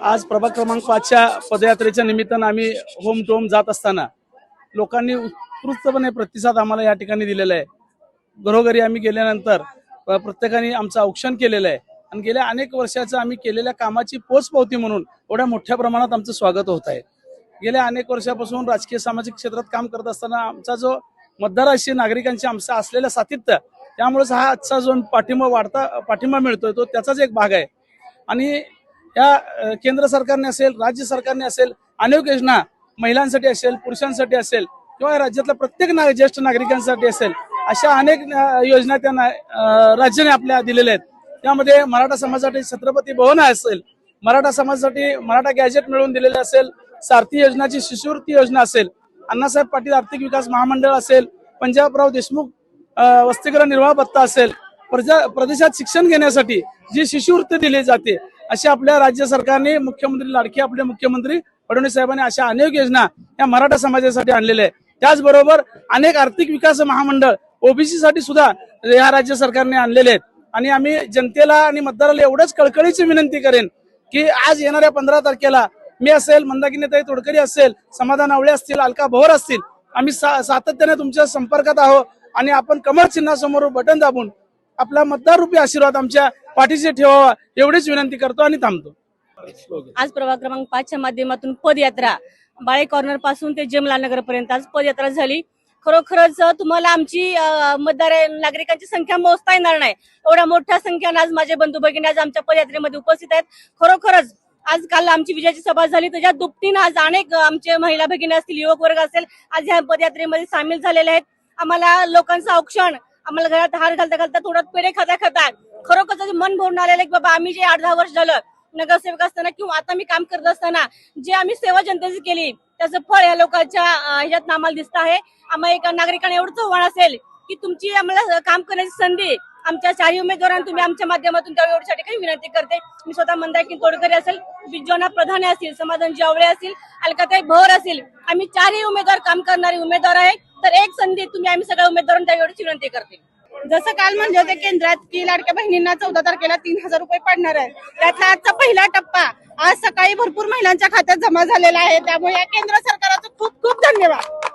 आज प्रभाग क्रमांक 5च्या पदयात्रेच्या निमित्तानं आम्ही होम टू होम जात असताना लोकांनी उत्कृष्टपणे प्रतिसाद आम्हाला या ठिकाणी दिलेला आहे। घरोघरी आम्ही गेल्यानंतर प्रत्येकाने आमचं औक्षण केलेलं आहे आणि गेल्या अनेक वर्षाचं आम्ही केलेल्या कामाची पोचपावती म्हणून एवढ्या मोठ्या प्रमाणात आमचं स्वागत होत आहे। गेल्या अनेक वर्षापासून राजकीय सामाजिक क्षेत्रात काम करत असताना आमचा जो मतदाराशी नागरिकांची आमचा असलेला सातत्य, त्यामुळेच हा आजचा जो पाठिंबा मिळतोय तो त्याचाच एक भाग आहे। आणि या केंद्र सरकारने असेल, राज्य सरकारने असेल, अनेक योजना महिलांसाठी असेल, पुरुषांसाठी असेल किंवा राज्यातल्या प्रत्येक ज्येष्ठ नागरिकांसाठी असेल, अशा अनेक योजना त्यांना राज्याने आपल्या दिलेल्या आहेत। त्यामध्ये मराठा समाजासाठी छत्रपती भवन असेल, मराठा समाजासाठी मराठा गॅजेट मिळवून दिलेले असेल, सारथी योजनाची शिष्यवृत्ती योजना असेल, अण्णासाहेब पाटील आर्थिक विकास महामंडळ असेल, पंजाबराव देशमुख वसतिगृह निर्वाह भत्ता असेल, प्रदेशात शिक्षण घेण्यासाठी जी शिष्यवृत्ती दिली जाते, अशा आपल्या राज्य सरकारने मुख्यमंत्री लाडके आपले मुख्यमंत्री फडणवीस साहेबांनी अशा अनेक योजना या मराठा समाजासाठी आणलेल्या आहेत। त्याचबरोबर अनेक आर्थिक विकास महामंडळ ओबीसी साठी सुद्धा या राज्य सरकारने आणलेले आहेत। आणि आम्ही जनतेला आणि मतदाराला एवढंच कळकळीची विनंती करेन की आज येणाऱ्या 15 तारखेला मी असेल, मंदाकिनीताई तोडकरी असेल, समाधान आवळे असतील, अलका भोर असतील, आम्ही सातत्याने तुमच्या संपर्कात आहोत आणि आपण कमळ चिन्हासमोर बटन दाबून आपला मतदार रूपी आशीर्वाद आमच्या पाठीशी ठेवावा एवढीच विनंती करतो आणि थांबतो। आज प्रभाग क्रमांक 5च्या माध्यमातून पदयात्रा बाळे कॉर्नर पासून ते जमला नगर पर्यंत आज पदयात्रा झाली। खरोखरच तुम्हाला आमची मतदार नागरिकांची संख्या मोजता येणार नाही, एवढ्या मोठ्या संख्येने आज माझे बंधू भगिनी आज आमच्या पदयात्रेमध्ये उपस्थित आहेत। खरोखरच आज काल आमची विजयाची सभा झाली, त्याच्या दुपटीनं आज अनेक आमचे महिला भगिनी असतील, युवक वर्ग असेल, आज ह्या पदयात्रेमध्ये सामील झालेले आहेत। आम्हाला लोकांचं औक्षण, आम्हाला घरात हार घालता घालता थोडं पेढे खाता खरोखरच मन भरून आलेलं की बाबा आम्ही जे 8-10 वर्ष झालं नगरसेवक असताना किंवा आता मी काम करत असताना जे आम्ही सेवा जनतेची केली त्याचं फळ या लोकांच्या ह्याच्यात आम्हाला दिसत आहे। आम्हाला एका नागरिकांना एवढंच आव्हान असेल की तुमची आम्हाला काम करण्याची संधी आमच्या 4 उमेदवारांना तुम्ही आमच्या माध्यमातून द्यावी एवढ्यासाठी काही विनंती करते। मी स्वतः मंदाकिनी तोडकरी असेल, बिजोना प्रधान असतील, समाधान जावळे असतील, अलकाताई भोर असतील, आम्ही 4ही उमेदवार काम करणारे उमेदवार आहे। तर एक संधी तुम्ही आम्ही सगळ्या उमेदवारांना द्यावी एवढीच विनंती करते। जसं काल म्हणले होते केंद्रात की लाडक्या बहिणींना 14 तारखेला 3000 रुपये पडणार आहे, त्यातला आजचा पहिला टप्पा आज सकाळी भरपूर महिलांच्या खात्यात जमा झालेला आहे। त्यामुळे या केंद्र सरकारचं खूप खूप धन्यवाद।